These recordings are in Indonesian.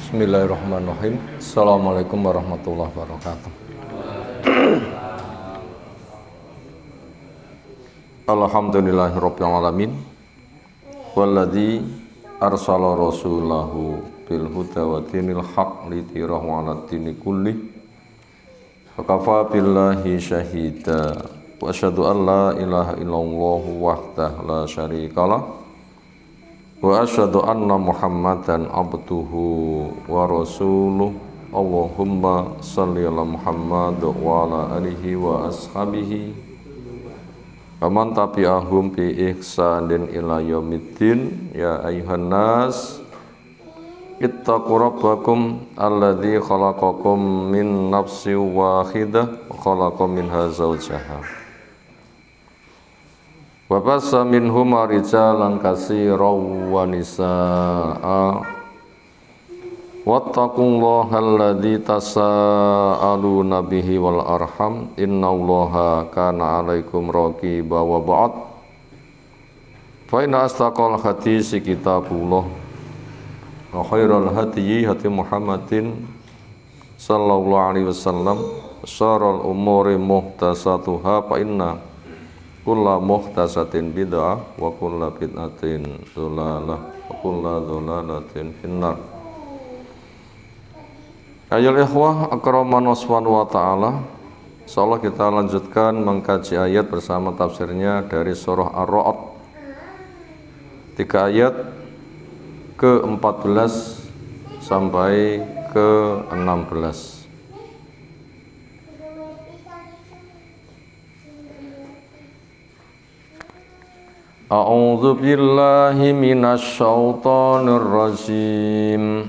Bismillahirrahmanirrahim. Assalamualaikum warahmatullahi wabarakatuh. Alhamdulillahirabbil alamin. Walladzi arsala rasulahu bil huda wa dinil haq lidhirahu 'alad dini kulli. Fakafa billahi syahida. Wa asyhadu an la ilaha illallah wahdahu la syarikalah. Wa asyhadu anna Muhammadan abduhu wa rasuluh. Allahumma shalli ala Muhammad wa ala alihi wa ashabihi wa man tabi'ahum bi ihsanin ila yaumiddin. Ya ayuhan nas ittaqu rabbakum alladzi khalaqakum min nafsin wahidah wa khalaqa minha zawjaha wa bassa minhuma rijalan katsiran wa nisaa'a wattaqullaha alladzi tasaaluna bihi wal arham innallaha kana 'alaikum raqiba wa ba'd fa inna astaqal hadits kitabullah wa khairal hadyi hadi Muhammadin sallallahu alaihi wasallam syarrul umuri muhdatsatuha fa inna kulla muhdatsatin bid'ah wa kulla bid'atin dhalalah wa kulla dhalalatin finnar. Ayol ikhwah akraman wa ta'ala, insyaallah kita lanjutkan mengkaji ayat bersama tafsirnya dari surah Ar-Ra'd. 3 ayat ke-14 sampai ke-16. A'udzu billahi minasy syaithanir rajim.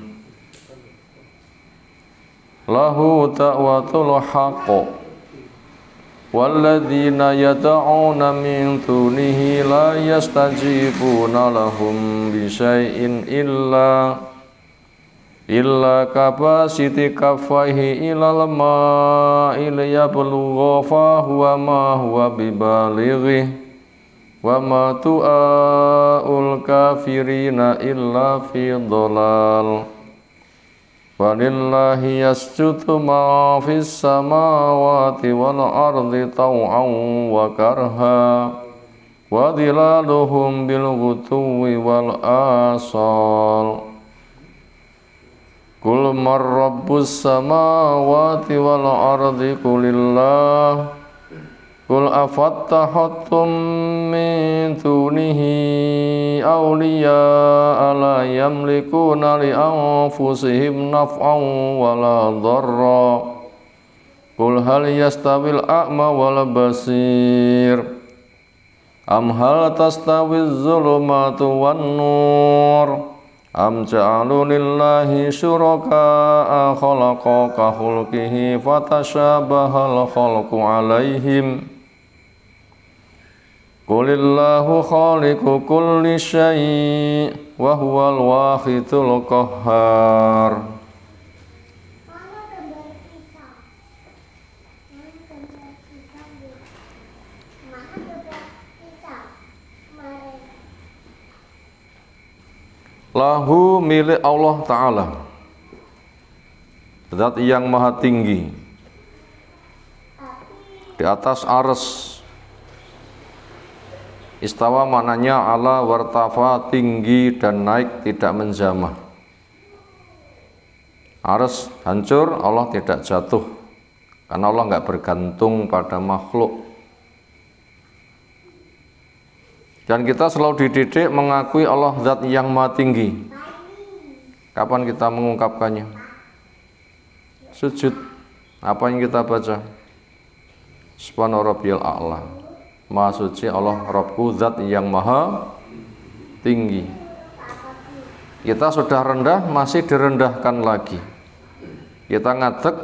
Lahu da'watul haqq walladzina yad'una min dunihi la yastajibuna lahum bi syai'in illa kabasiti kaffaihi ilal ma'i liyablugha fa huwa ma huwa bibalighi wa ma tu'aul kafirina illa fi dhalal. Walillahi yasjudu ma fis samawati wal ardi taw'an wa karha wa dhilaluhum bil ghutuwi wal asal. Qul man rabbus samawati wal ardi qulillah. Qul afattahattum min dunihi awliya'a la yamlikuna li anfusihim naf'an wala dharra. Qul hal yastawil a'ma wal basir am hal tastawiz zulumatu wan nur am ja'alu lillahi syuraka'a khalaqa ka khulqihi fatashabahal khalqu alaihim. Qulillahu khaliqu kulli syai' wa huwal wahidul qahhar. Lahu milik Allah Ta'ala, zat yang maha tinggi di atas arsy. Istawa maknanya ala wartafa, tinggi dan naik, tidak menjamah. Arsy hancur, Allah tidak jatuh, karena Allah enggak bergantung pada makhluk. Dan kita selalu dididik mengakui Allah zat yang maha tinggi. Kapan kita mengungkapkannya? Sujud. Apa yang kita baca? Subhana rabbiyal a'la. Maha suci Allah Rabbku, zat yang maha tinggi. Kita sudah rendah, masih direndahkan lagi. Kita ngadeg,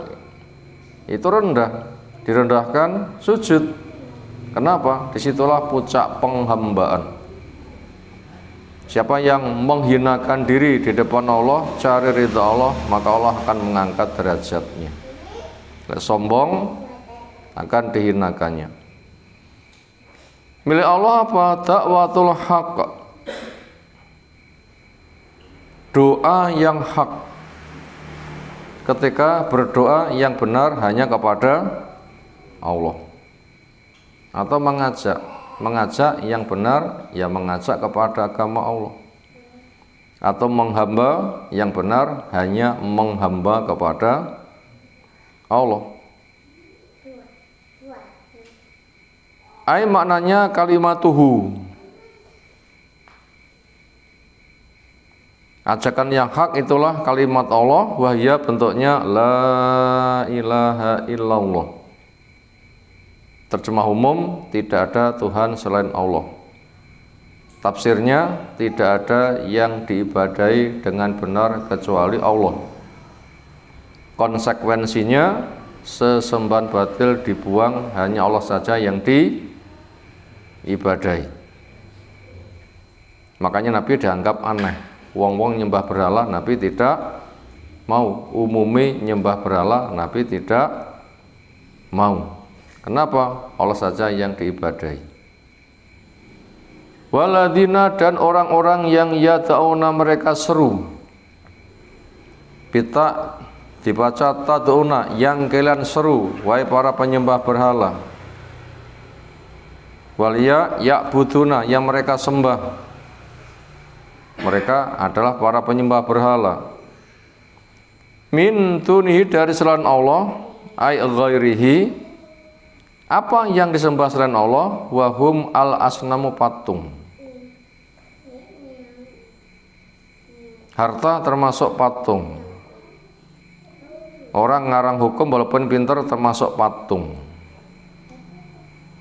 itu rendah, direndahkan, sujud. Kenapa? Disitulah puncak penghambaan. Siapa yang menghinakan diri di depan Allah, cari ridha Allah, maka Allah akan mengangkat derajatnya. Sombong akan dihinakannya. Milik Allah apa? Da'watul haqq, doa yang hak. ketika berdoa yang benar hanya kepada Allah, atau mengajak yang benar ya mengajak kepada agama Allah, atau menghamba yang benar hanya menghamba kepada Allah. Ai maknanya kalimatuhu, ajakan yang hak itulah kalimat Allah, wahya bentuknya la ilaha illallah. Terjemah umum, tidak ada Tuhan selain Allah. Tafsirnya, tidak ada yang diibadahi dengan benar kecuali Allah. Konsekuensinya, sesembahan batil dibuang, hanya Allah saja yang diibadahi. Makanya Nabi dianggap aneh. Wong-wong nyembah berhala, Nabi tidak mau. Umumi nyembah berhala, Nabi tidak mau. Kenapa? Allah saja yang diibadahi. Waladina, dan orang-orang yang yad'una mereka seru. Bita dibaca tad'una, yang kalian seru, wahai para penyembah berhala. Waliya ya'buduna, yang mereka sembah. Mereka adalah para penyembah berhala. Min dunihi, dari selain Allah, ay ghairihi, apa yang disembah selain Allah, wahum al asnamu, patung. Harta termasuk patung. Orang ngarang hukum walaupun pintar termasuk patung.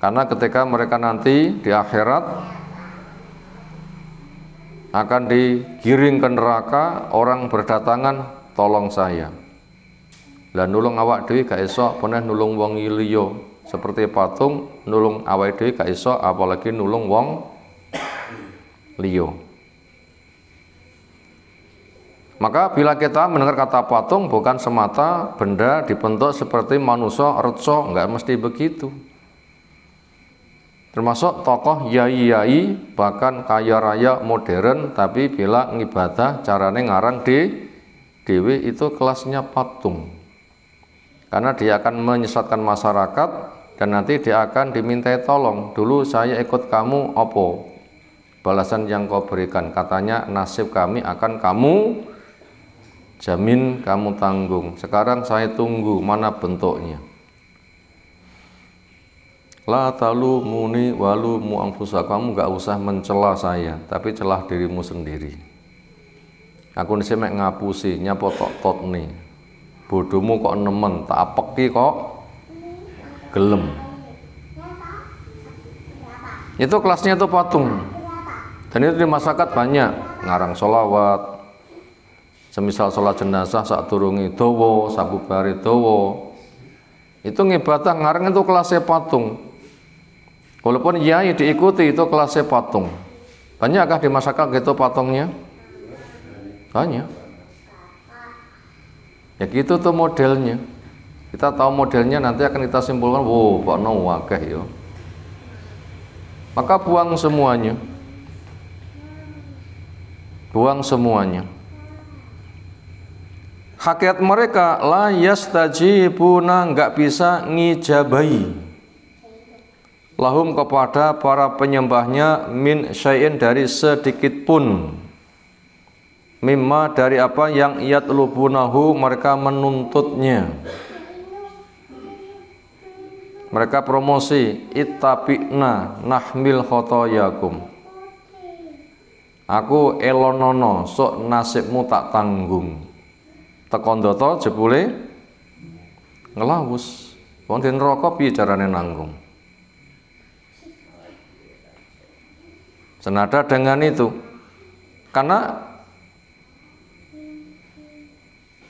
Karena ketika mereka nanti di akhirat akan digiring ke neraka, orang berdatangan, tolong saya. Lah nulung awak dhewe gak iso, peneh nulung wong liya. Seperti patung nulung awak dhewe gak iso, apalagi nulung wong liya. Maka bila kita mendengar kata patung, bukan semata benda dibentuk seperti manusia reca, enggak mesti begitu. Termasuk tokoh yai-yai, bahkan kaya raya modern, tapi bila ngibadah carane ngarang dewe, itu kelasnya patung. Karena dia akan menyesatkan masyarakat, dan nanti dia akan dimintai tolong. Dulu saya ikut kamu, opo balasan yang kau berikan? Katanya nasib kami akan kamu jamin, kamu tanggung. Sekarang saya tunggu, mana bentuknya? La talu muni walu mu'angfusa, kamu gak usah mencela saya, tapi celah dirimu sendiri. Aku nisi mek ngapusi, nyapa tok nih. Bodohmu kok nemen, tak apeki kok gelem. Itu kelasnya itu patung. Dan itu di masyarakat banyak, ngarang sholawat, semisal sholat jenazah sak turungi dawa, sabubare dawa. Itu ngibadah ngarang itu kelasnya patung. Walaupun yai diikuti, itu kelasnya patung. Banyakkah di masyarakat gitu patungnya? Banyak. Ya gitu tuh modelnya. Kita tahu modelnya, nanti akan kita simpulkan, wow, kok no wakeh yo. Maka buang semuanya. Buang semuanya. Hakikat mereka la yastajibuna, enggak bisa ngijabai. Lahum, kepada para penyembahnya, min syai'in, dari sedikit pun, mimma, dari apa yang yatlubunahu, mereka menuntutnya. Mereka promosi, ittabi'na nahmil khotoyakum, aku elonono, sok nasibmu tak tanggung. Tekondoto jebule ngelawus, wong den neraka piye carane nanggung. Senada dengan itu, karena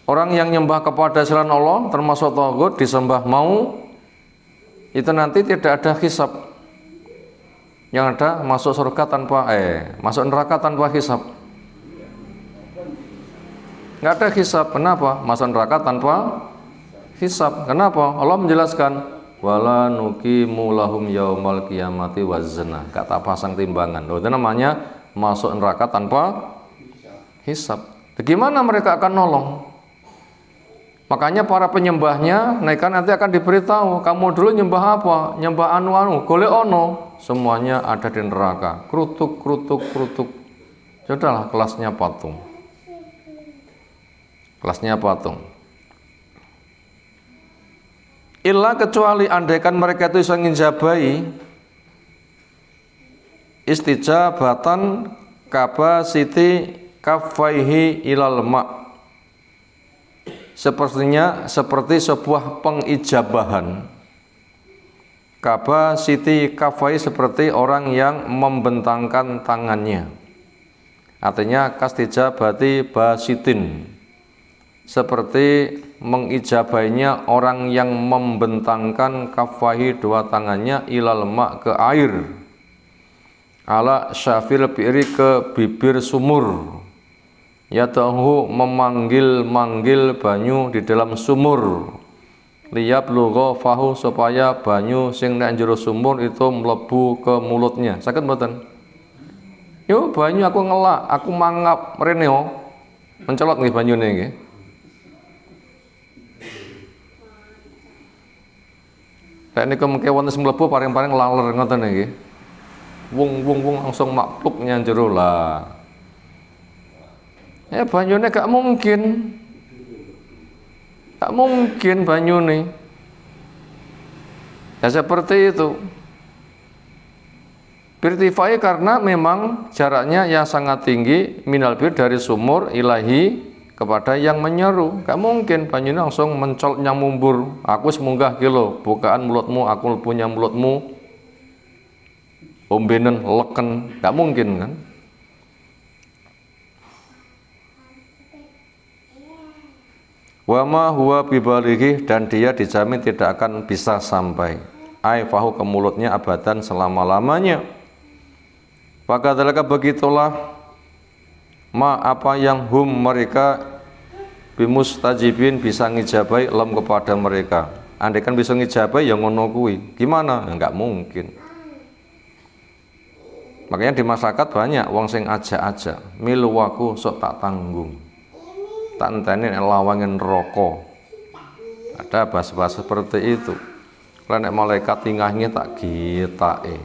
orang yang nyembah kepada selain Allah termasuk tagut, disembah mau, itu nanti tidak ada hisab. Yang ada masuk surga tanpa masuk neraka tanpa hisab. Nggak ada hisab. Kenapa? Masuk neraka tanpa hisab. Kenapa? Allah menjelaskan, wala nuqimu lahum yaumal qiyamati wazna, kata pasang timbangan. Itu namanya masuk neraka tanpa hisab. Bagaimana mereka akan nolong? Makanya para penyembahnya mereka nanti akan diberitahu, kamu dulu nyembah apa? Nyembah anu-anu, golek ono, semuanya ada di neraka. Krutuk, krutuk, krutuk. Sudahlah, kelasnya patung. Kelasnya patung. Illa kecuali andaikan mereka itu bisa nginjabai istijabatan kabasiti kaffaihi ilal ma'. Sepertinya seperti sebuah pengijabahan. Kaba siti kafai seperti orang yang membentangkan tangannya. Artinya kastijabati basitin. Seperti mengijabainya orang yang membentangkan kafai dua tangannya ilal ma' ke air. Ala syafil bi'ri ke bibir sumur. Ya tahu memanggil-manggil banyu di dalam sumur. Liyab lugha fahu supaya banyu sing nek jero sumur itu mlebu ke mulutnya. Saged mboten? Yo banyu aku ngelak, aku mangap rene yo. Mencolot nggih banyune nggih. Lek niku mengke wonten sing mlebu paring-paring laler ngoten nggih. Wung langsung makpluk nyang jero lah. Ya banyune gak mungkin banyune. Ya seperti itu. Birtifai karena memang jaraknya yang sangat tinggi minal bir dari sumur ilahi kepada yang menyeru. Gak mungkin banyune langsung mencolot nyang mumbur. Aku wis munggah ki lho, bukaan mulutmu, aku punya mulutmu. Ombenen leken, gak mungkin kan? Wama huwa bibalighi dan dia dijamin tidak akan bisa sampai. Ai fahu ke mulutnya abadan selama-lamanya. Pakadalika begitulah ma apa yang hum mereka bimustajibin bisa ngijabai lam kepada mereka. Andai kan bisa ngijabai yang ngono kuwi. Gimana? Enggak mungkin. Makanya di masyarakat banyak wong sing aja-aja, milu waku sok tak tanggung. Tak enteni lawangin rokok. Ada bahasa-bahasa seperti itu. Kalau nek malaikat tingahnya tak gitake.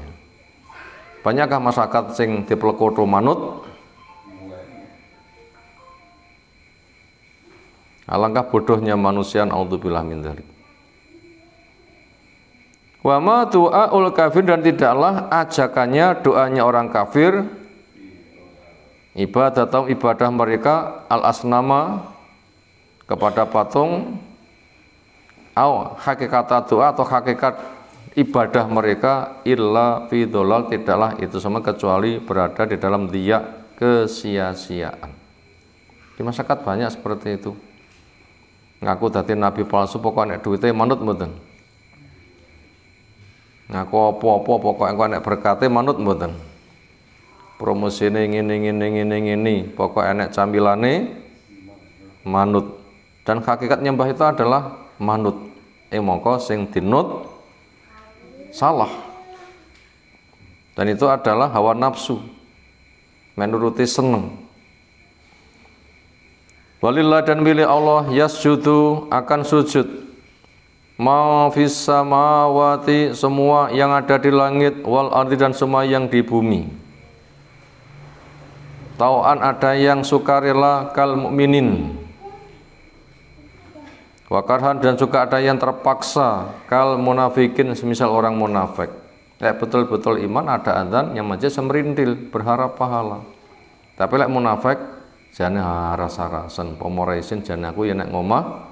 Banyakkah masyarakat sing diplekoto manut? Alangkah bodohnya manusia, naudzubillah min dzalik. Wa ma du'aul kafir dan tidaklah ajakannya doanya orang kafir ibadah mereka al-asnama kepada patung au hakikat doa atau hakikat ibadah mereka illa fi dhalal tidaklah itu sama kecuali berada di dalam dia kesia-siaan. Di masyarakat banyak seperti itu. Ngaku dadi nabi palsu pokoknya duitnya manut mboten. Ngaku apa-apa pokoknya nek berkate manut mboten. Promosine ngene pokok enek cambilane manut dan hakikat nyembah itu adalah manut mongko sing dinut salah dan itu adalah hawa nafsu menuruti seneng. Walillah dan milik Allah yasjudu akan sujud ma fis samawati semua yang ada di langit wal ardi dan semua yang di bumi. Tau'an ada yang sukarela kal mukminin. Wakarhan dan juga ada yang terpaksa kal munafikin semisal orang munafik. Betul-betul iman ada adzan yang majlis semerindil berharap pahala. Tapi lek munafik jane haras-harasan pomoraisin jane aku ya nek ngomah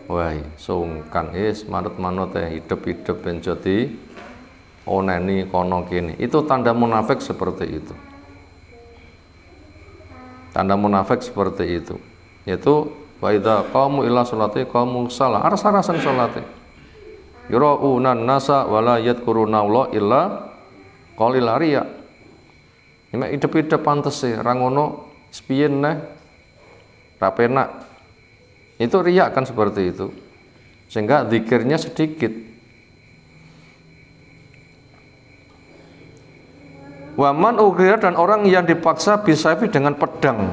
wai sungkan manut-manut hidup-hidup ben jodi oneni kono kene. Itu tanda munafik seperti itu. Tanda munafik seperti itu, yaitu wa idza qamu ila sholati qamu salah aras-arasan salate yuraunan nasa wala yadhkuruna Allah illa qalil riya. Nek hidup-hidup pantes ra ngono spiyen neh ra penak. Itu riya kan seperti itu. Sehingga zikirnya sedikit. Waman ughira dan orang yang dipaksa bisayfi dengan pedang.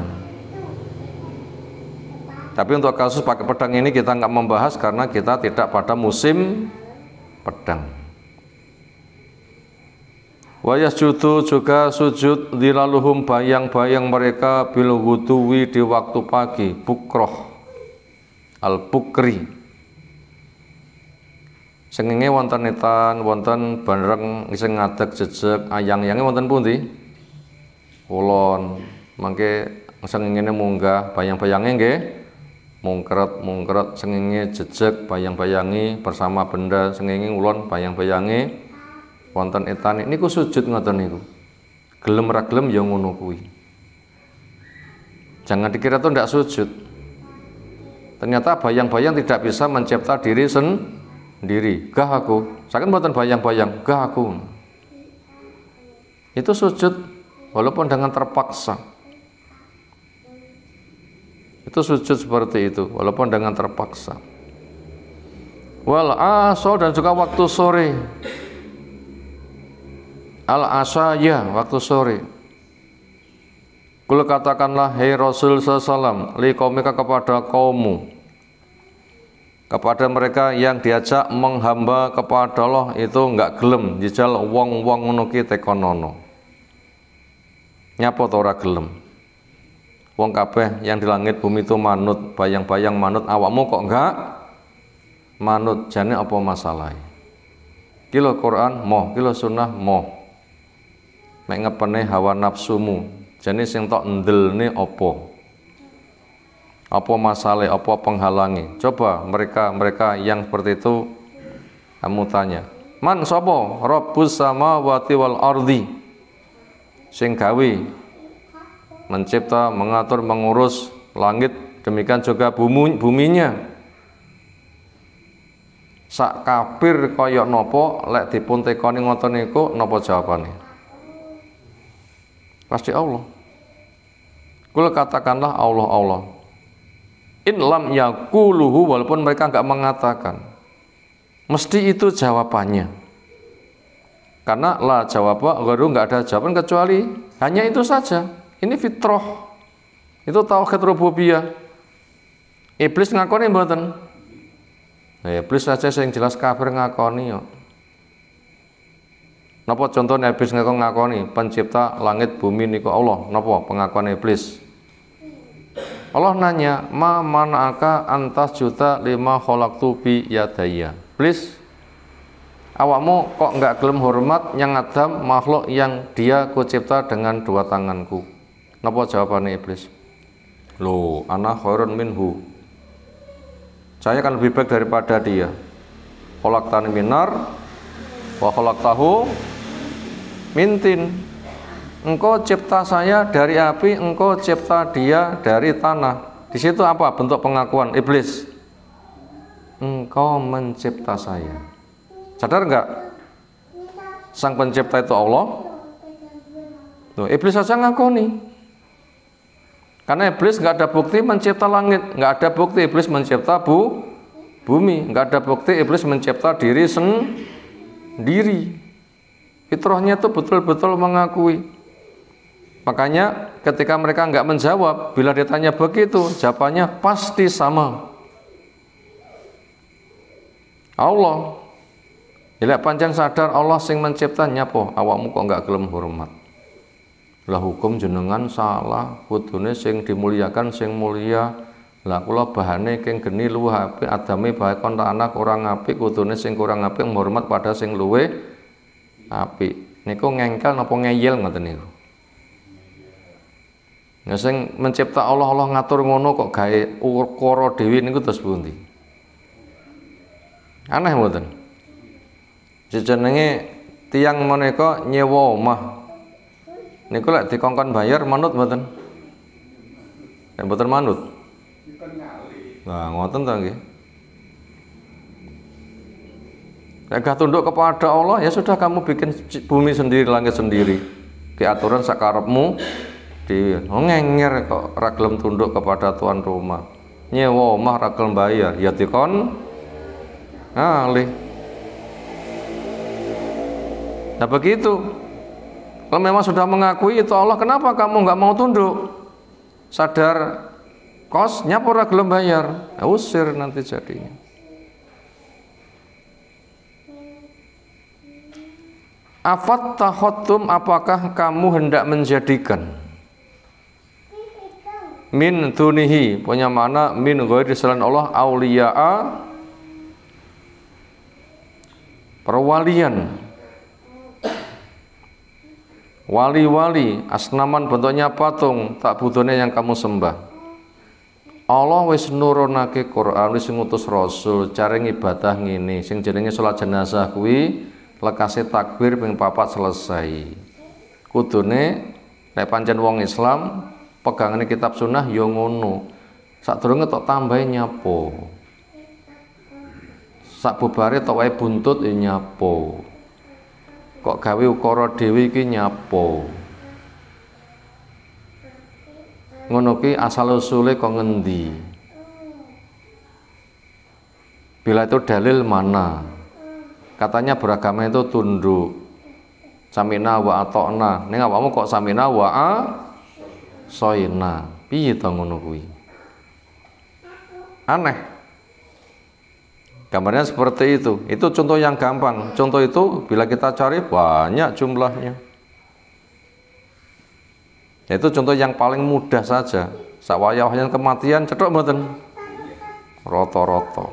Tapi untuk kasus pakai pedang ini kita nggak membahas karena kita tidak pada musim pedang. Wa yasjudu juga sujud dilaluhum bayang-bayang mereka bil ghuduwi di waktu pagi, bukroh al bukri. Sengenge wonten etan wonten bareng sing ngadeg jejeg ayang-ayange wonten pundi? Kulon. Mangke sengenge munggah bayang-bayange nggih mungkret sengenge jejeg bayang-bayangi bersama benda sengenge ulon bayang-bayangi wonten etane niku sujud ngoten niku. Gelem ra gelem ya ngono kuwi. Jangan dikira itu ndak sujud. Ternyata bayang-bayang tidak bisa mencipta diri sendiri. Gah aku, saken mboten bayang-bayang, gah aku. Itu sujud walaupun dengan terpaksa. Itu sujud seperti itu walaupun dengan terpaksa. Wal asar dan juga waktu sore. Al-asaya waktu sore. Kul katakanlah hei Rasul sallallahu li qaumika kepada kaummu, kepada mereka yang diajak menghamba kepada Allah itu enggak gelem jajal wong-wong ngono ki tekonono. Nyapa ta ora gelem? Wong kabeh yang di langit bumi itu manut, bayang-bayang manut, awakmu kok enggak manut? Jane apa masalahnya? Kilo Quran moh, kilo sunnah moh. Nek ngepene hawa nafsumu, jane sing tok ndelne apa? Apa masalah, apa penghalangi? Coba mereka yang seperti itu kamu tanya. Man sapa? Rabbus samawati wal ardi. Sing gawe mencipta, mengatur, mengurus langit, demikian juga buminya. Sak kafir kaya napa lek dipun tekoni ngoten niku napa jawabane? Pasti Allah. Kul katakanlah Allah. In lam yaquluhu, walaupun mereka enggak mengatakan, mesti itu jawabannya. Karena la jawaba gharu, enggak ada jawaban kecuali hanya itu saja. Ini fitrah. Itu tauhid rububiyah. Iblis ngakoni mboten? Iblis saja sing jelas kafir ngakoni yo. Napa contohnya iblis ngakoni pencipta langit bumi niku Allah? Napa pengakuan iblis? Allah nanya, ma mana'aka antas juta lima khalaqtu bi yadaya. Iblis, awakmu kok enggak gelem hormat yang Adam, makhluk yang dia kucipta dengan dua tanganku? Napa jawabannya iblis? Loh, ana khairun minhu. Saya kan lebih baik daripada dia. Khalaqtani minar wa khalaqtahu mintin. Engkau cipta saya dari api, engkau cipta dia dari tanah. Di situ apa bentuk pengakuan iblis? Engkau mencipta saya. Sadar enggak? Sang pencipta itu Allah. Tuh, iblis saja ngakoni. Karena iblis enggak ada bukti mencipta langit, enggak ada bukti iblis mencipta bumi, enggak ada bukti iblis mencipta diri sendiri. Fitrahnya itu betul-betul mengakui. Makanya ketika mereka enggak menjawab, bila ditanya begitu, jawabannya pasti sama. Allah. Bila pancen sadar Allah sing mencipta nyapa, awakmu kok enggak gelem hormat. Lah hukum jenengan salah, kudune sing dimuliakan sing mulia. Lah kula bahane keng geni luwih apik, adame bae kon anak kurang apik, kudune sing kurang apik menghormat pada sing luwih apik. Niku ngengkel napa ngeyel ngoten niku. Nah sing mencipta Allah ngatur ngono kok gawe ukara dhewe niku terus pundi? Aneh mboten? Jenenge tiyang menika nyewa omah. Niku lek dikongkon bayar manut mboten? Nek mboten manut. Nah, ngoten ta nggih. Nek gak tunduk kepada Allah, ya sudah kamu bikin bumi sendiri, langit sendiri. Ki aturan sakarepmu dhewe. Ngenger kok ra gelem tunduk kepada tuan rumah. Nyewa omah ra gelem bayar, ya dikon ngalih. Nah begitu. Kalau memang sudah mengakui itu Allah, kenapa kamu nggak mau tunduk? Sadar kos nyapa ora gelem bayar, usir nanti jadinya. Afat tahotum, apakah kamu hendak menjadikan min dunihi, punya mana min ghairi selain Allah, auliya'a, perwalian, wali-wali, asnaman bentuknya patung, tak butuhnya yang kamu sembah. Allah wis nurunake Quran, wis ngutus Rasul, cara ngibadah ngene, sing jenenge salat jenazah kuwi lekase takbir ping 4 selesai. Kudune nek pancen wong Islam pegangane kitab sunnah ya ngono. Sadurunge tok tambahe nyapo. Sak bubare tok wae buntut ya nyapo. Kok gawe ukara dhewe iki nyapo. Ngono ki asal usule kok ngendi? Bila itu dalil mana? Katanya beragama itu tunduk, samina wa atokna. Ning awakmu kok samina wa soina, piye to ngono kuwi? Aneh. Gambarnya seperti itu. Itu contoh yang gampang. Contoh itu bila kita cari banyak jumlahnya. Itu contoh yang paling mudah saja. Sawayah-wayah kematian cetok mboten? Roto-roto.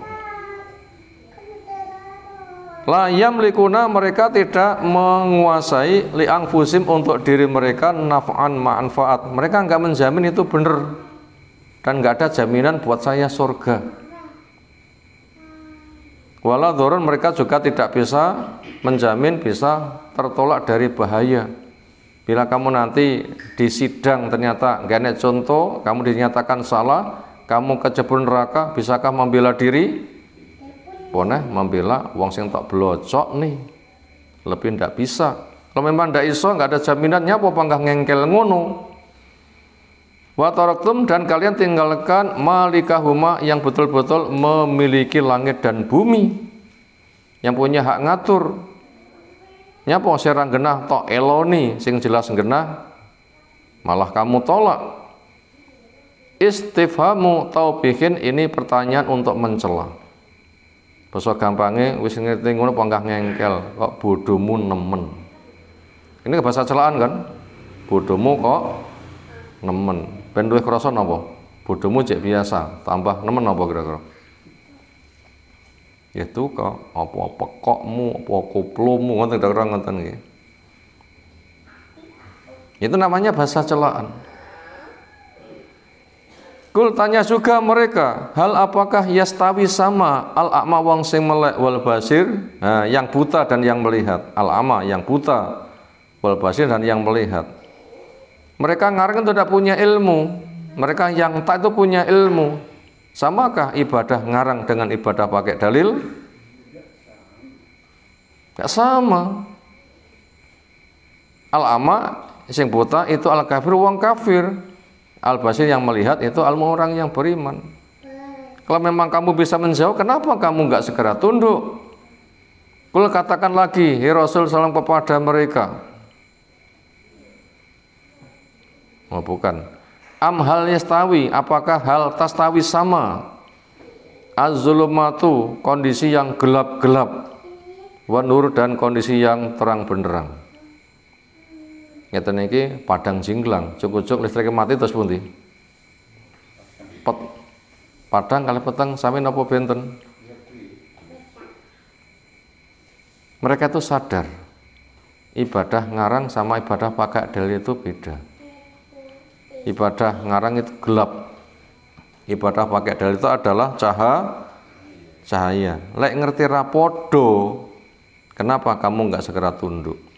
La yamlikuna, mereka tidak menguasai li anfusim, untuk diri mereka, naf'an manfaat. Mereka enggak menjamin itu benar, dan enggak ada jaminan buat saya surga. Wala dhurun, mereka juga tidak bisa menjamin bisa tertolak dari bahaya. Bila kamu nanti di sidang ternyata enggak ada contoh, kamu dinyatakan salah, kamu kecebur neraka, bisakah membela diri? Boleh membela wong sing tak blocok nih, lebih ndak bisa. Kalau memang ndak iso, nggak ada jaminannya, apa panggah ngengkel ngono. Wa taraktum, dan kalian tinggalkan malikahuma, yang betul-betul memiliki langit dan bumi, yang punya hak ngatur. Nyapa serang genah tok eloni, sing jelas genah malah kamu tolak. Istifhamu taubihin, ini pertanyaan untuk mencela. Basa gampangnya wis ngerti ngono panggah ngengkel, kok bodomu nemen. Ini bahasa celaan kan? Bodomu kok nemen. Ben duwe krasa napa? Bodomu cek biasa, tambah nemen apa kira-kira? Itu kok apa pekokmu, apa koplomu, ngoten kira-kira ngoten nggih. Itu namanya bahasa celaan. Kul, tanya juga mereka, hal apakah yastawi sama al-a'ma wong sing melek wal basir, nah, yang buta dan yang melihat. Al-a'ma yang buta, wal basir dan yang melihat. Mereka ngarang tidak punya ilmu, mereka yang tak itu punya ilmu. Samakah ibadah ngarang dengan ibadah pakai dalil? Gak sama. Al-a'ma sing buta itu al-kafir wong kafir. Al-basir yang melihat itu ilmu orang yang beriman. Kalau memang kamu bisa menjauh, kenapa kamu nggak segera tunduk? Kul, katakan lagi, ya Rasul salam kepada mereka. Oh bukan. Am hal yastawi, apakah hal tastawi sama? Az-zulumatu, kondisi yang gelap-gelap, wa nur, dan kondisi yang terang benderang. Ngeten iki padang jinglang, cukup-cukup listriknya mati terus pundi? Padang kali peteng sami napa benten? Mereka itu sadar ibadah ngarang sama ibadah pakai dalil itu beda. Ibadah ngarang itu gelap, ibadah pakai dalil itu adalah cahaya. Lek ngerti rapodo, kenapa kamu nggak segera tunduk?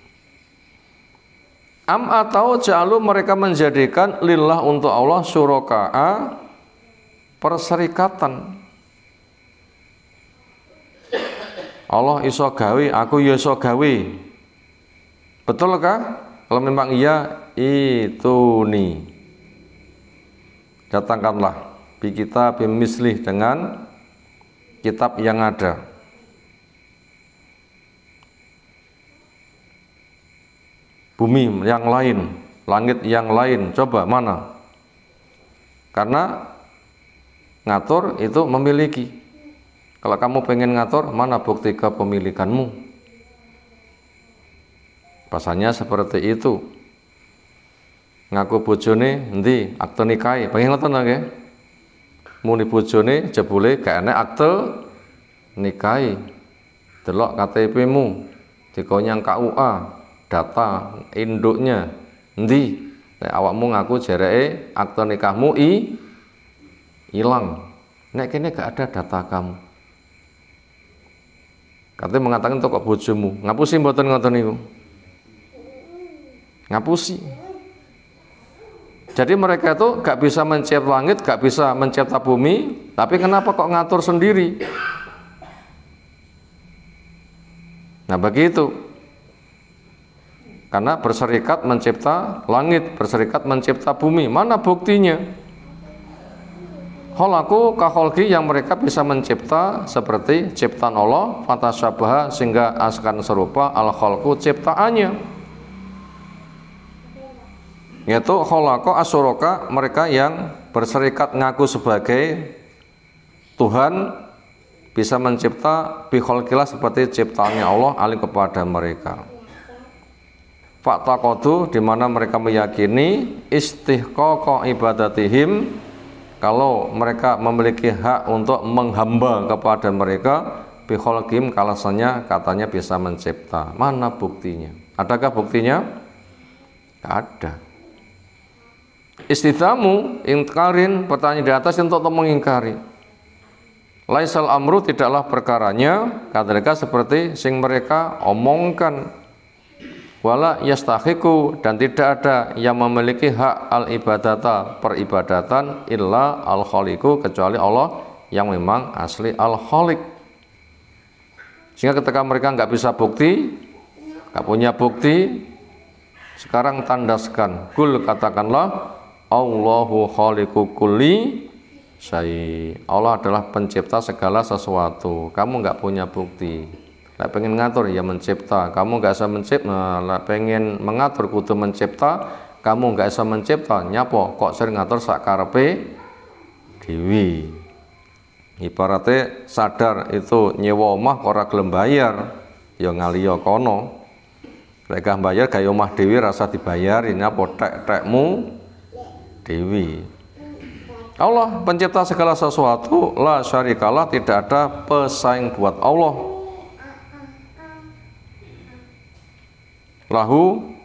Am atau ja'alu, mereka menjadikan lillah, untuk Allah, syuraka'a, perserikatan. Allah iso gawe, aku ya iso gawe. Betul kah? Kalau memang iya, itu nih. Datangkanlah bi kitab mislih, dengan kitab yang ada. Bumi yang lain, langit yang lain, coba mana? Karena Ngatur itu memiliki. Kalau kamu pengen ngatur, mana bukti kepemilikanmu? Bahasanya seperti itu. Ngaku bojone endi akte nikahe, pengen ngoten nggih. Muni bojone jebule gak enek akte nikahe. Delok KTP-mu, dikonyang KUA, data induknya endi? Nek awakmu ngaku jereke akte nikahmu hilang. Nek kene gak ada data kamu. Katanya mengatakan untuk kok bojomu, ngapusi mboten ngoten niku. Ngapusi. Jadi mereka itu gak bisa mencipta langit, gak bisa mencipta bumi, tapi kenapa kok ngatur sendiri? Nah begitu. Karena berserikat mencipta langit, berserikat mencipta bumi. Mana buktinya? Khalaku kakholki, yang mereka bisa mencipta seperti ciptaan Allah, fatasyabaha, sehingga akan serupa al-khalqu ciptaannya. Yaitu khalaqa asyuraka, mereka yang berserikat ngaku sebagai Tuhan, bisa mencipta bikholkilah seperti ciptaannya Allah alih kepada mereka. Fa'taqadu, di mana mereka meyakini istihqaqa ibadatihim, kalau mereka memiliki hak untuk menghamba kepada mereka, bikholkim, kalasannya katanya bisa mencipta. Mana buktinya? Adakah buktinya? Tidak ada. Istidhamu ingkarin, pertanyaan di atas untuk mengingkari. Laisal amru, tidaklah perkaranya kadalika seperti sing mereka omongkan. Wala yastahiku, dan tidak ada yang memiliki hak al ibadata, peribadatan, illa al khaliqu, kecuali Allah yang memang asli al khaliq. Sehingga ketika mereka nggak bisa bukti, nggak punya bukti, sekarang tandaskan, kul, katakanlah, Allahu khaliqu kulli syai, Allah adalah pencipta segala sesuatu. Kamu nggak punya bukti. Lah pengen ngatur ya mencipta, kamu nggak bisa mencipta. Lah pengen mengatur kudu mencipta, kamu nggak bisa mencipta. Nyapo kok sering ngatur sakarepe dewi. Ibaratnya sadar itu nyewa omah kok ora gelem bayar, ya ngaliya kono. Lek gak bayar gawe omah dewi rasa dibayarin, apa tek-tekmu dewi. Allah pencipta segala sesuatu, la syarikalah, tidak ada pesaing buat Allah. Lahu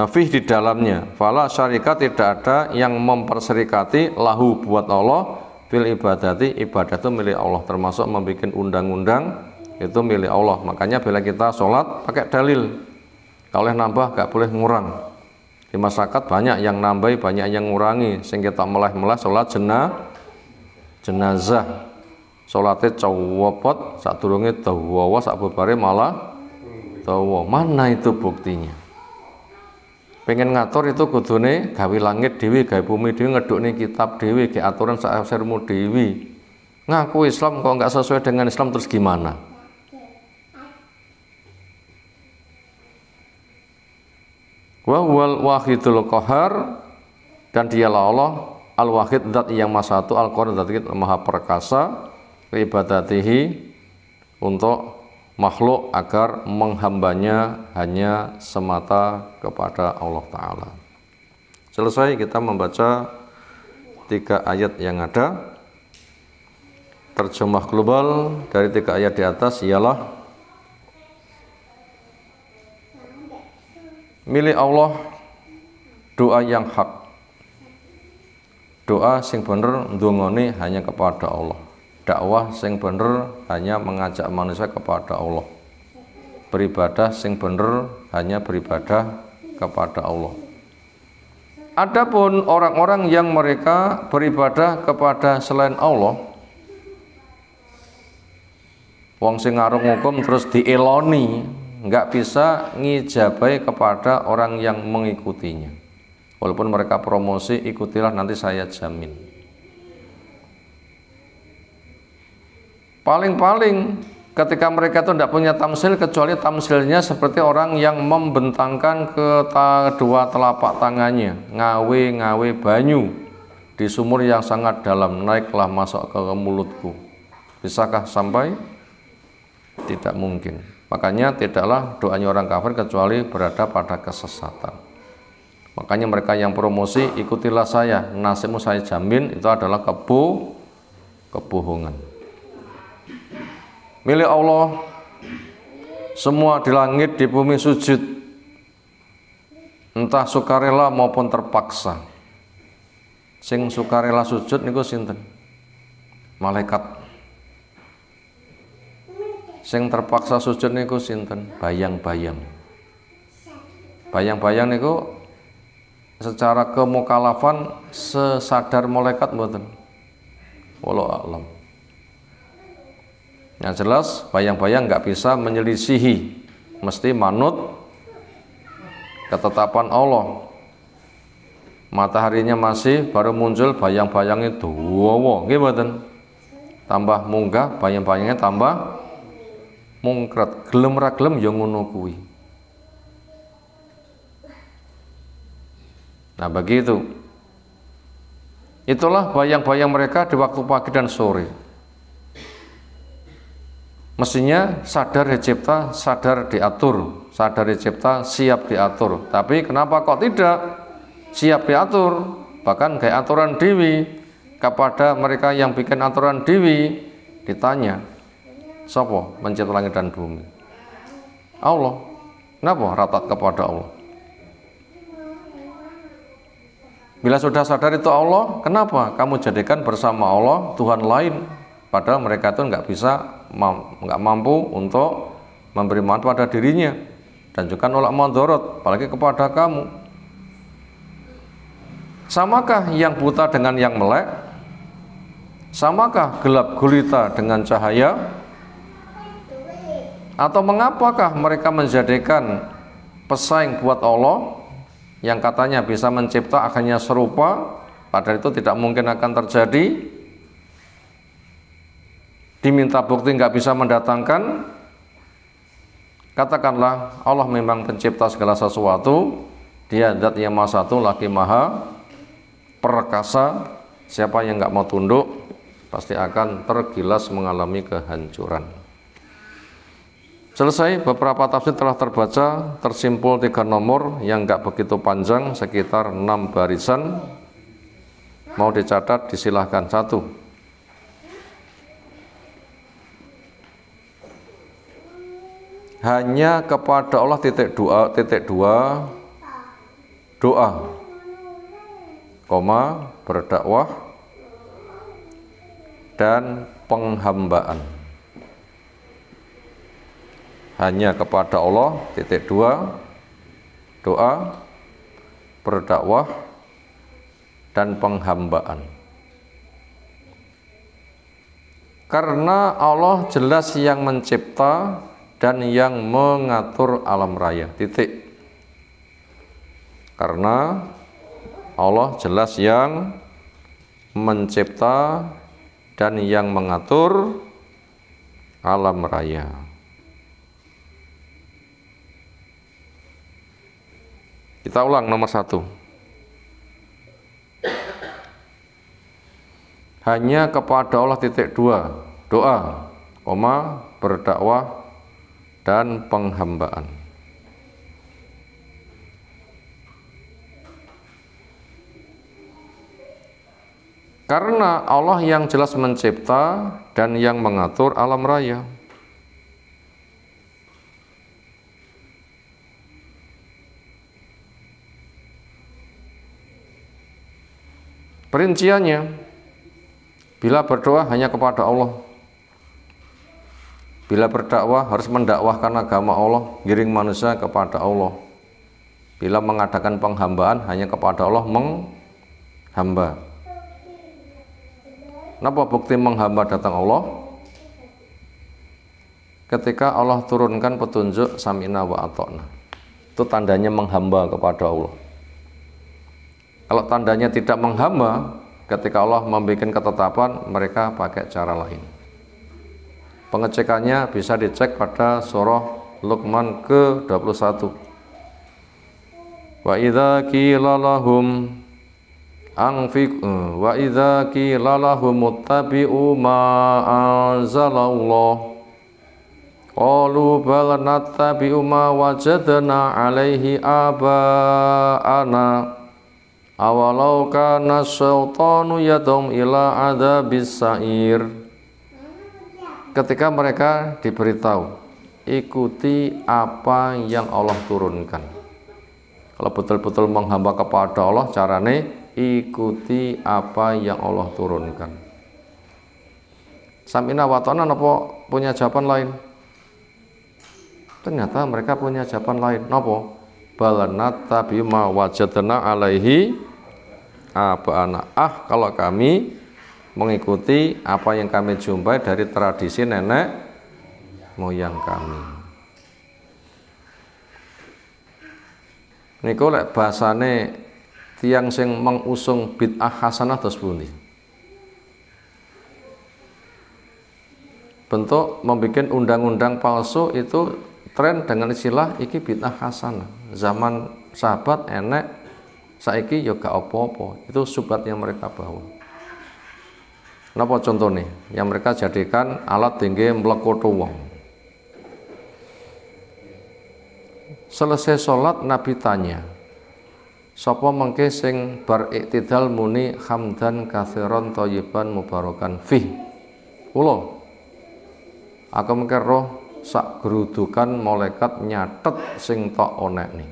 fih, di dalamnya, fala syarika, tidak ada yang memperserikati lahu buat Allah, fil ibadati, ibadah itu milik Allah, termasuk membuat undang-undang itu milik Allah. Makanya bila kita sholat pakai dalil, kalau nambah gak boleh ngurang. Di masyarakat banyak yang nambahi, banyak yang ngurangi, sehingga kita melah-melah sholat jenazah, sholatnya cawapot, saat turunnya tawawa, saat bubare malah tawa. Mana itu buktinya? Pengen ngatur itu kudune gawe langit dewi, gawe bumi dewi, ngedukne kitab dewi, gawe aturan sak-sermu dewi. Ngaku Islam kok nggak sesuai dengan Islam, terus gimana? Wa huwal wahidul qahar, dan dialah Allah al-wahid, zat yang maha satu, al-qahar, zat yang maha perkasa, ibadatihi, untuk makhluk agar menghambanya hanya semata kepada Allah Ta'ala. Selesai kita membaca 3 ayat yang ada. Terjemah global dari 3 ayat di atas ialah milik Allah doa yang hak, doa sing bener ndongone hanya kepada Allah, dakwah sing bener hanya mengajak manusia kepada Allah, beribadah sing bener hanya beribadah kepada Allah. Adapun orang-orang yang mereka beribadah kepada selain Allah, wong sing ngarung hukum terus dieloni, nggak bisa ngijabai kepada orang yang mengikutinya, walaupun mereka promosi ikutilah nanti saya jamin. Paling-paling ketika mereka itu tidak punya tamsil, kecuali tamsilnya seperti orang yang membentangkan kedua telapak tangannya, ngawe banyu, di sumur yang sangat dalam, naiklah masuk ke mulutku. Bisakah sampai? Tidak mungkin. Makanya tidaklah doanya orang kafir kecuali berada pada kesesatan. Makanya mereka yang promosi, ikutilah saya, nasibmu saya jamin, itu adalah kebohongan. Milik Allah, semua di langit di bumi sujud, entah sukarela maupun terpaksa. Sing sukarela sujud niku sinten? Malaikat. Sing terpaksa sujud niku sinten? Bayang-bayang. Bayang-bayang niku secara kemukalafan sesadar malaikat mboten. Wallahu a'lam. Yang jelas bayang-bayang nggak bisa menyelisihi, mesti manut ketetapan Allah. Mataharinya masih baru muncul, bayang-bayang itu wow, nggih mboten. Tambah munggah, bayang-bayangnya tambah mungkret. Gelem ra gelem ya ngono kuwi. Nah begitu. Itulah bayang-bayang mereka di waktu pagi dan sore. Mestinya sadar dicipta, sadar diatur, sadar dicipta, siap diatur. Tapi kenapa kok tidak siap diatur? Bahkan kayak aturan dewi. Kepada mereka yang bikin aturan dewi ditanya, sapa mencipta langit dan bumi? Allah. Kenapa ratat kepada Allah? Bila sudah sadar itu Allah, kenapa kamu jadikan bersama Allah Tuhan lain? Padahal mereka itu nggak mampu untuk memberi manfaat pada dirinya dan juga nolak mandorot, apalagi kepada kamu. Samakah yang buta dengan yang melek? Samakah gelap gulita dengan cahaya? Atau mengapakah mereka menjadikan pesaing buat Allah yang katanya bisa mencipta akhirnya serupa, padahal itu tidak mungkin akan terjadi? Diminta bukti nggak bisa mendatangkan. Katakanlah Allah memang pencipta segala sesuatu, Dia zat yang maha satu, lagi maha perkasa. Siapa yang nggak mau tunduk pasti akan tergilas mengalami kehancuran. Selesai, beberapa tafsir telah terbaca, tersimpul 3 nomor yang nggak begitu panjang, sekitar 6 barisan. Mau dicatat, disilahkan. 1. Hanya kepada Allah doa, koma, berdakwah, dan penghambaan. Hanya kepada Allah, doa, berdakwah, dan penghambaan. Karena Allah jelas yang mencipta dan yang mengatur alam raya. Karena Allah jelas yang mencipta dan yang mengatur alam raya. Kita ulang nomor 1. Hanya kepada Allah doa, koma, berdakwah, dan penghambaan. Karena Allah yang jelas mencipta dan yang mengatur alam raya. Perinciannya, bila berdoa hanya kepada Allah, bila berdakwah harus mendakwahkan agama Allah, giring manusia kepada Allah. Bila mengadakan penghambaan hanya kepada Allah menghamba. Kenapa bukti menghamba datang Allah? Ketika Allah turunkan petunjuk sami'na wa ata'na, itu tandanya menghamba kepada Allah. Kalau tandanya tidak menghamba, ketika Allah membuat ketetapan, mereka pakai cara lain. Pengecekannya bisa dicek pada surah Luqman ke-21. Wa idza qila lahum anfiq wa idza qila lahum ittabi'u ma anzalallah qalu bal nattabi'u ma wajadna 'alaihi aba'ana awalau kana syaitanu yad'um ila adzabis sa'ir. Ketika mereka diberitahu, ikuti apa yang Allah turunkan. Kalau betul-betul menghamba kepada Allah, carane ikuti apa yang Allah turunkan. Samina wa ta'na apa punya jawaban lain? Ternyata mereka punya jawaban lain. Napa? Balanat tabi ma wajadna alaihi aba'ana. Kalau kami mengikuti apa yang kami jumpai dari tradisi nenek moyang kami. Niku lek bahasane tiang sing mengusung bid'ah hasanah terus pundi? Bentuk membuat undang-undang palsu itu tren dengan istilah iki bid'ah hasanah. Zaman sahabat enek, saiki ya gak apa-apa. Itu subhat yang mereka bawa. Napa contohnya? Yang mereka jadikan alat tinggi melekoto wong. Selesai sholat Nabi tanya, sapa mengke sing bar iktidal muni hamdan katsiran thayyiban mubarakan fih. Kula aku mengke roh sak gerudukan malaikat nyatet sing tok onekne.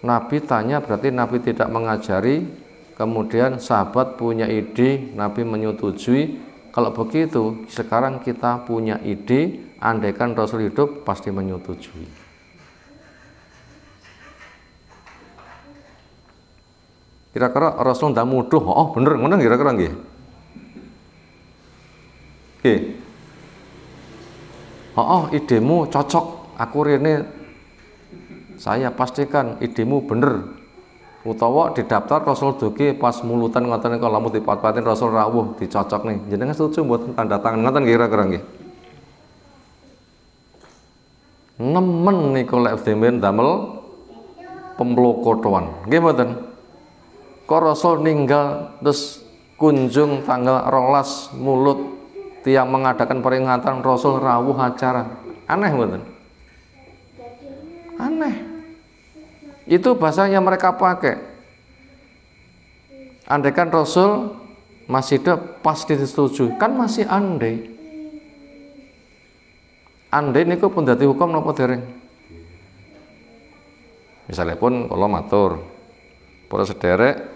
Nabi tanya berarti Nabi tidak mengajari. Kemudian sahabat punya ide, Nabi menyetujui. Kalau begitu, sekarang kita punya ide, andaikan Rasul hidup pasti menyetujui. Kira-kira Rasul ndak muduh, oh bener ngono kira-kira nggih. Nggih. Oh, idemu cocok, aku rene saya pastikan idemu bener. Utawa didaftar Rasul dugi pas mulutan ngoten niku lamun dipatpatin Rasul rawuh dicocok nih. Jenengan setuju mboten tanda tangan ngoten kira-kira nggih. Nemen niku lek demen damel pemblokotoan. Nggih mboten? Kok Rasul ninggal terus kunjung tanggal 12 mulut tiang mengadakan peringatan Rasul rawuh acara. Aneh mboten? Aneh. Itu bahasa yang mereka pakai. Andaikan Rasul masih hidup pasti disetujui. Kan masih andai. Andai niku pun dadi hukum napa dereng? Misalnya pun kula matur, para sederek,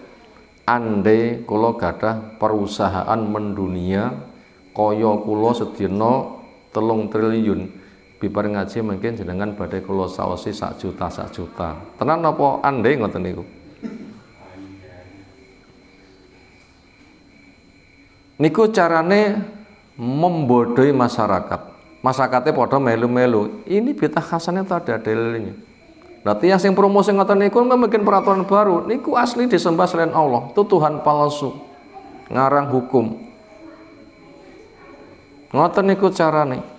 andai kula gadah perusahaan mendunia kaya kula sedina 3 triliun. Bibar ngaji mungkin jenengan badai kula saosi sak juta. Tenan napa andai ngoten niku? Niku carane membodohi masyarakat. Masyarakatnya pada melu-melu. Ini bid'ah hasanah itu ada dalilnya. Berarti yang sing promosi ngoten niku membuat peraturan baru. Niku asli disembah selain Allah. Itu Tuhan palsu. Ngarang hukum. Ngoten niku carane.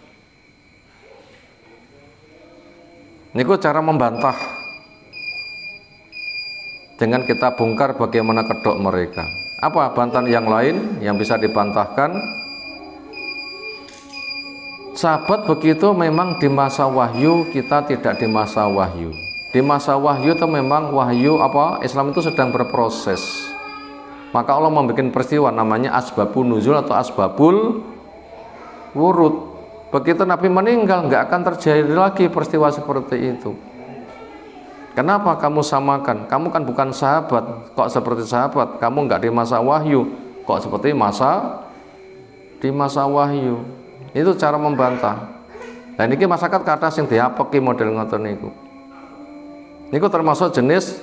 Niku cara membantah dengan kita bongkar bagaimana kedok mereka. Apa bantahan yang lain yang bisa dibantahkan? Sahabat begitu memang di masa wahyu, kita tidak di masa wahyu. Di masa wahyu itu memang wahyu apa? Islam itu sedang berproses. Maka Allah membuat peristiwa namanya asbabun nuzul atau asbabul wurud. Begitu Nabi meninggal, nggak akan terjadi lagi peristiwa seperti itu. Kenapa kamu samakan? Kamu kan bukan sahabat, kok seperti sahabat? Kamu nggak di masa wahyu, kok seperti di masa wahyu? Itu cara membantah. Dan ini masyarakat kata sing diapeki model ngoten niku. Niku termasuk jenis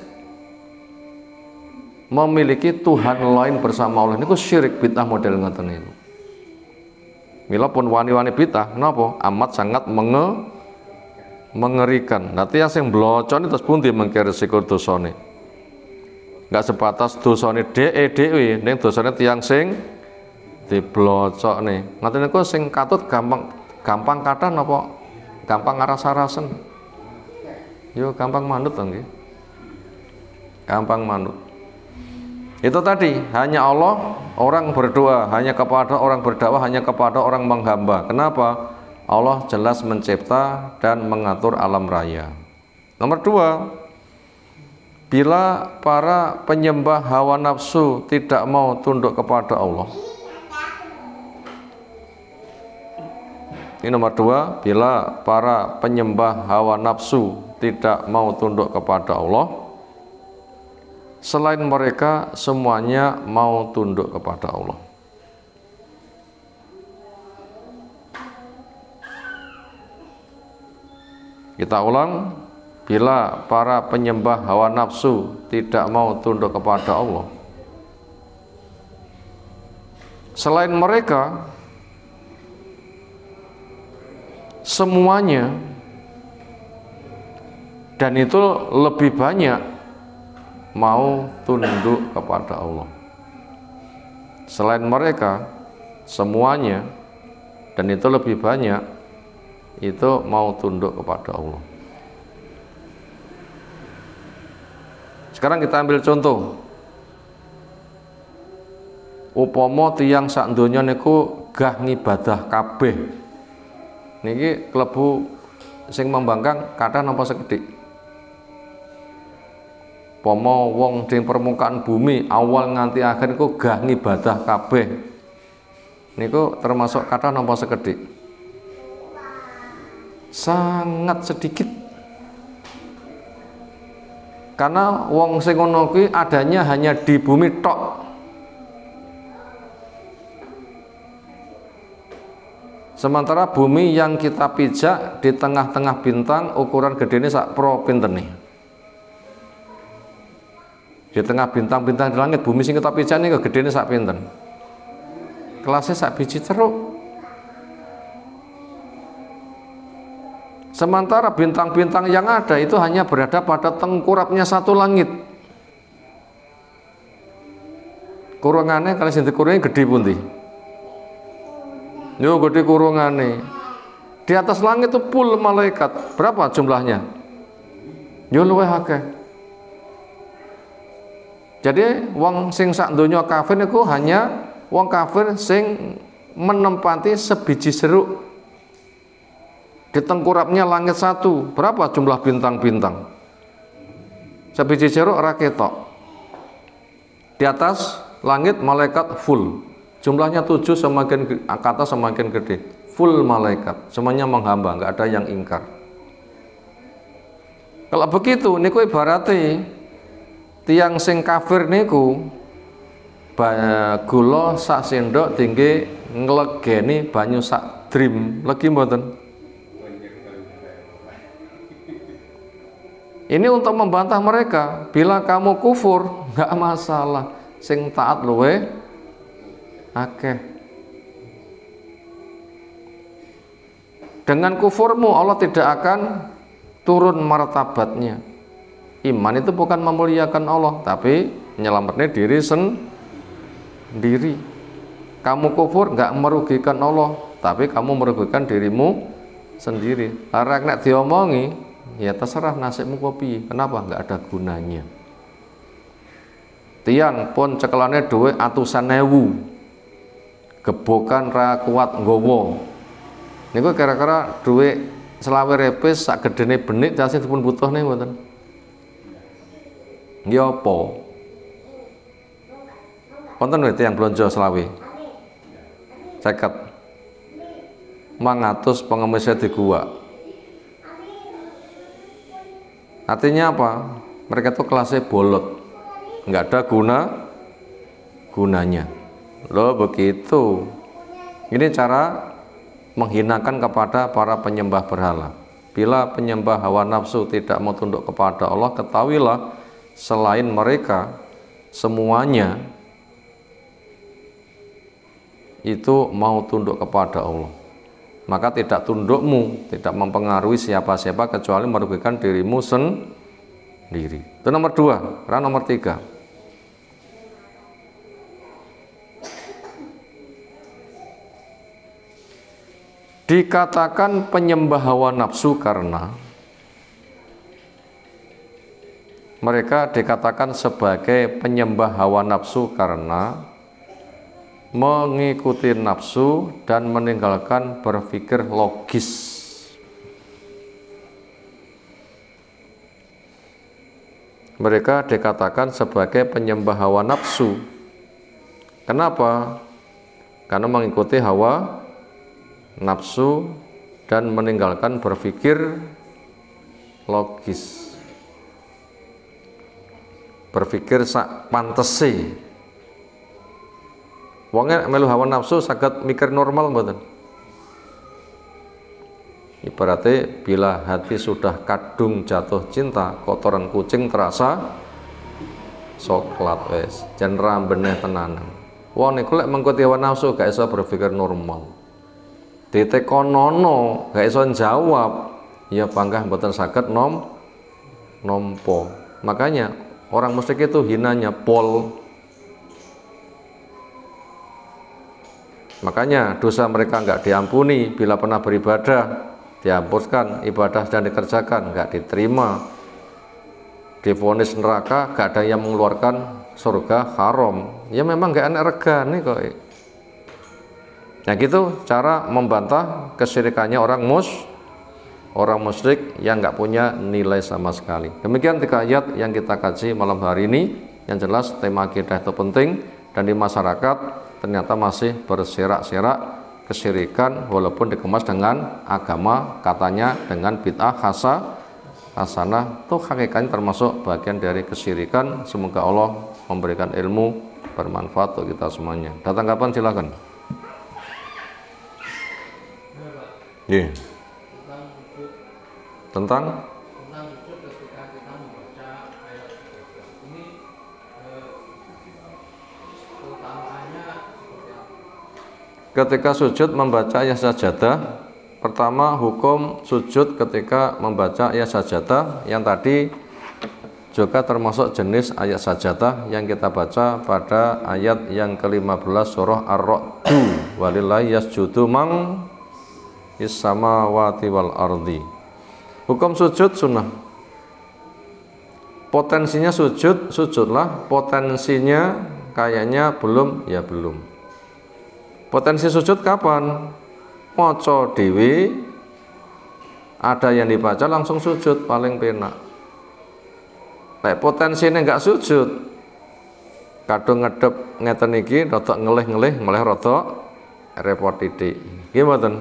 memiliki Tuhan lain bersama Allah. Niku syirik bid'ah model ngoten niku. Mila pun wani-wani bid'ah, kenapa? Amat sangat mengerikan. Nanti yang sing blocone terus pundi mengke resiko dosane. Enggak sebatas dosane dhewe, ning dosane tiyang sing diblocokne. Ngoten niku sing katut gampang kathah napa gampang ngaras-arasen. Yo gampang manut to nggih. Gampang manut. Itu tadi, hanya Allah orang berdoa, hanya kepada orang berdakwah, hanya kepada orang menghamba. Kenapa? Allah jelas mencipta dan mengatur alam raya. Nomor dua, bila para penyembah hawa nafsu tidak mau tunduk kepada Allah. Ini nomor dua, bila para penyembah hawa nafsu tidak mau tunduk kepada Allah, selain mereka semuanya mau tunduk kepada Allah. Kita ulang, bila para penyembah hawa nafsu tidak mau tunduk kepada Allah, selain mereka semuanya, dan itu lebih banyak, mau tunduk kepada Allah. Selain mereka semuanya, dan itu lebih banyak, itu mau tunduk kepada Allah. Sekarang kita ambil contoh. Upomo tiyang sak donya niku gah ngibadah kabeh. Niki klebu sing membangkang kathah napa sekedhik. Pomo wong di permukaan bumi awal nganti akhir niku gah ngibadah kabeh. Niku termasuk kathah napa sekedhik? Sangat sedikit. Karena wong sing ngono kuwi adanya hanya di bumi tok. Sementara bumi yang kita pijak di tengah-tengah bintang ukuran gedene sak pro pinten nih. Di tengah bintang-bintang di langit bumi sing kita pijak niku gedene sak pinten. Kelasnya sak biji ceruk. Sementara bintang-bintang yang ada itu hanya berada pada tengkurapnya satu langit. Kurungannya kalau sing dikurungi gede pundi? Yo gede kurungane. Di atas langit itu full malaikat. Berapa jumlahnya? Yo luwih akeh. Jadi wong sing sak donya kafir niku hanya wong kafir sing menempati sebiji jeruk di tengkurapnya langit satu. Berapa jumlah bintang-bintang? Sebiji jeruk ora ketok. Di atas langit malaikat full. Jumlahnya 7, semakin kata semakin gede. Full malaikat, semuanya menghamba, nggak ada yang ingkar. Kalau begitu, niku ibarate tiang sing kafir niku gula sak sendok tinggi nglegeni banyu sak drim. Lagi mboten? Ini untuk membantah mereka. Bila kamu kufur, nggak masalah. Sing taat luwe akeh. Dengan kufurmu Allah tidak akan turun martabatnya. Iman itu bukan memuliakan Allah, tapi menyelamatkan diri sendiri. Kamu kufur nggak merugikan Allah, tapi kamu merugikan dirimu sendiri. Arek nek diomongi, ya terserah nasibmu kopi. Kenapa? Nggak ada gunanya. Tiang pun cekelane duwe atusan ewu. Gebokan ra kuat nggawa. Niku kira-kira duit selawe repes sak gedene benik jase dipun butuhne mboten. Ya apa? Wonten wit yang blonjo selawe. 50. 100 pengemisnya di gua. Artinya apa? Mereka tuh kelasnya bolot. Nggak ada gunanya. Loh begitu. Ini cara menghinakan kepada para penyembah berhala. Bila penyembah hawa nafsu tidak mau tunduk kepada Allah, ketahuilah selain mereka semuanya itu mau tunduk kepada Allah. Maka tidak tundukmu tidak mempengaruhi siapa-siapa kecuali merugikan dirimu sendiri. Itu nomor 2. Karena nomor 3, dikatakan penyembah hawa nafsu karena Mereka dikatakan sebagai penyembah hawa nafsu karena mengikuti nafsu dan meninggalkan berpikir logis. Mereka dikatakan sebagai penyembah hawa nafsu. Kenapa? Karena mengikuti hawa nafsu dan meninggalkan berpikir logis. Berpikir sak pantese. Wonge melu hawa nafsu saged mikir normal mboten? Ibaratnya bila hati sudah kadung jatuh cinta, kotoran kucing terasa soklat wes, jan rambene tenanan. Wong niku lek mengikuti hawa nafsu gak iso berpikir normal. Ditekonono gak iso jawab, ya panggah mboten saged nompo. Makanya orang musyrik itu hinanya pol. Makanya dosa mereka enggak diampuni bila pernah beribadah. Dihapuskan, ibadah sedang dikerjakan nggak diterima, divonis neraka, gak ada yang mengeluarkan surga haram. Ya memang nggak enak rega nih kok. Nah gitu cara membantah kesyirikannya orang musyrik yang nggak punya nilai sama sekali. Demikian 3 ayat yang kita kaji malam hari ini. Yang jelas tema akidah itu penting, dan di masyarakat ternyata masih berserak-serak kesyirikan walaupun dikemas dengan agama, katanya dengan bid'ah hasanah, itu hakikatnya termasuk bagian dari kesyirikan. Semoga Allah memberikan ilmu bermanfaat untuk kita semuanya. Datang kapan silakan. Yeah. Tentang ketika sujud membaca ayat sajadah. Pertama, hukum sujud ketika membaca ayat sajadah yang tadi juga termasuk jenis ayat sajadah yang kita baca pada ayat yang ke-15 surah Ar-Ra'd. Walillahi yasjudu man fis samawati wal ardi. Hukum sujud sunnah. Potensinya sujud, sujudlah. Potensinya kayaknya belum, ya belum. Potensi sujud kapan? Maca dhewe, ada yang dibaca langsung sujud paling penak. Nek potensinya enggak sujud, kadung ngedep ngeten iki rada ngelih-ngelih malah rada repot titik. Nggih mboten?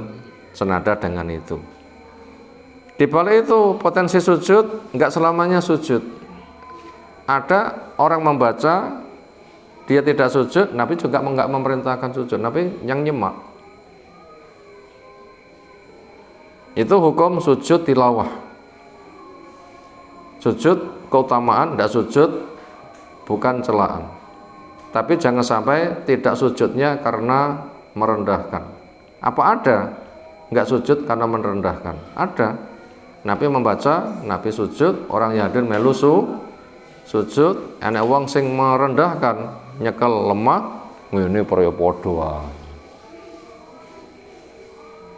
Senada dengan itu. Di balik itu potensi sujud enggak selamanya sujud. Ada orang membaca dia tidak sujud, Nabi juga enggak memerintahkan sujud, Nabi yang nyemak. Itu hukum sujud tilawah. Sujud keutamaan, tidak sujud bukan celaan. Tapi jangan sampai tidak sujudnya karena merendahkan. Apa ada enggak sujud karena merendahkan? Ada. Nabi membaca, Nabi sujud, orang yang hadir melu sujud, enek wong sing merendahkan, nyekel lemah, ngene peraya padha wae.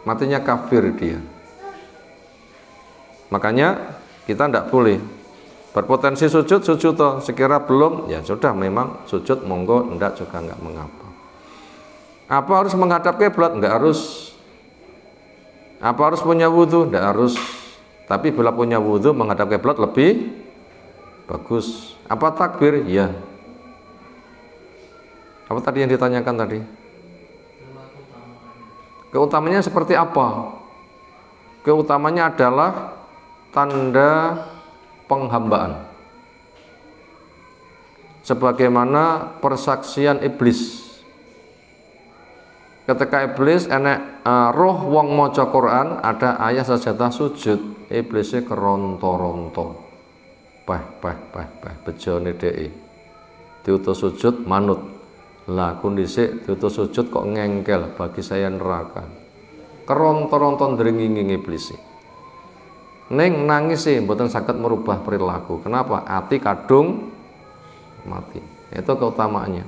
Matinya kafir dia. Makanya kita tidak boleh berpotensi sujud toh. Sekira belum, ya sudah, memang sujud monggo, enggak juga enggak mengapa. Apa harus menghadap kiblat? Enggak harus. Apa harus punya wudhu? Enggak harus. Tapi bila punya wudhu menghadap kiblat lebih bagus. Apa takbir? Ya. Apa tadi yang ditanyakan tadi? Keutamanya seperti apa? Keutamanya adalah tanda penghambaan. Sebagaimana persaksian iblis. Ketika iblis enek roh wong maca Quran, ada ayat sajadah sujud, iblisnya keronto-ronto. Bejone dhek. Diutus sujud manut. Lah kondisi diutus sujud kok ngengkel, bagi saya neraka. Keronto-ronto ndringing iblis. Ning nangis sih mboten saged merubah perilaku. Kenapa? Ati kadung mati. Itu keutamaannya.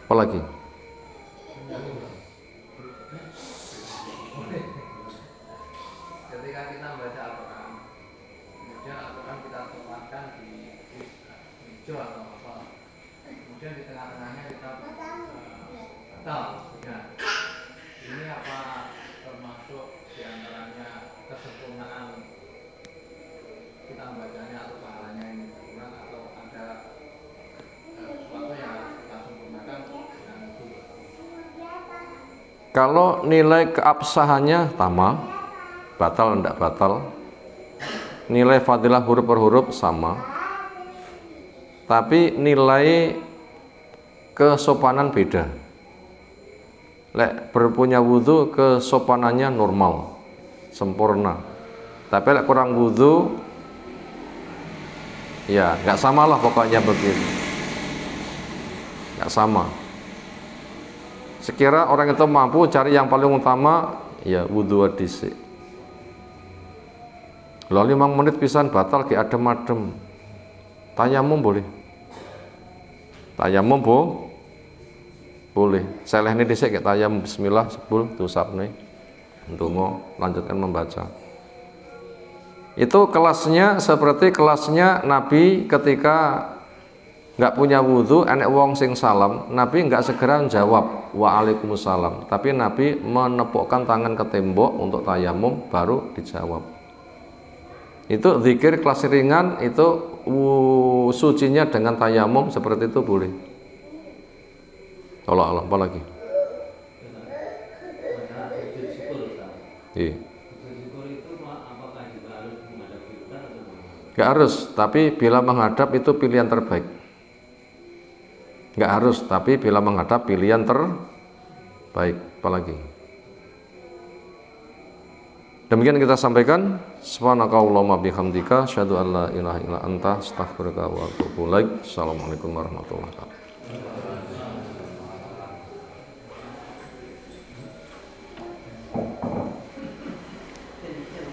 Apalagi? Ketika kita membaca Al-Quran, kemudian Al-Quran kita tempatkan di Nah, ini apa termasuk diantaranya kesempurnaan kita membacanya atau pahalanya ini kurang, atau ada sesuatu yang harus kita sempurnakan dengan itu? Kalau nilai keabsahannya sama, batal tidak batal. Nilai fadilah huruf per huruf sama, tapi nilai kesopanan beda. Lek berpunya wudhu, kesopanannya normal, sempurna. Tapi lek kurang wudhu, ya nggak sama lah pokoknya begitu, nggak sama. Sekira orang itu mampu cari yang paling utama, ya wudhu dhisik. Lalu 5 menit pisan batal ke adem-adem. Tayamum boleh. Tayamum boleh. Seleh ini dhisik ke tayamum, bismillah sebul tusapne. Ndonga lanjutkan membaca. Itu kelasnya seperti kelasnya Nabi ketika nggak punya wudhu, enek wong sing salam, Nabi nggak segera menjawab waalaikumsalam, tapi Nabi menepukkan tangan ke tembok untuk tayamum baru dijawab. Itu zikir kelas ringan, itu sucinya dengan tayamum seperti itu boleh. Allah Allah, apa lagi? Iya. Gak harus, tapi bila menghadap itu pilihan terbaik. Gak harus, tapi bila menghadap pilihan terbaik. Apalagi? Demikian kita sampaikan. Subhanakallahumma bihamdika asyhadu an la ilaha illa anta astaghfiruka wa atubu ilaik. Assalamualaikum warahmatullahi wabarakatuh.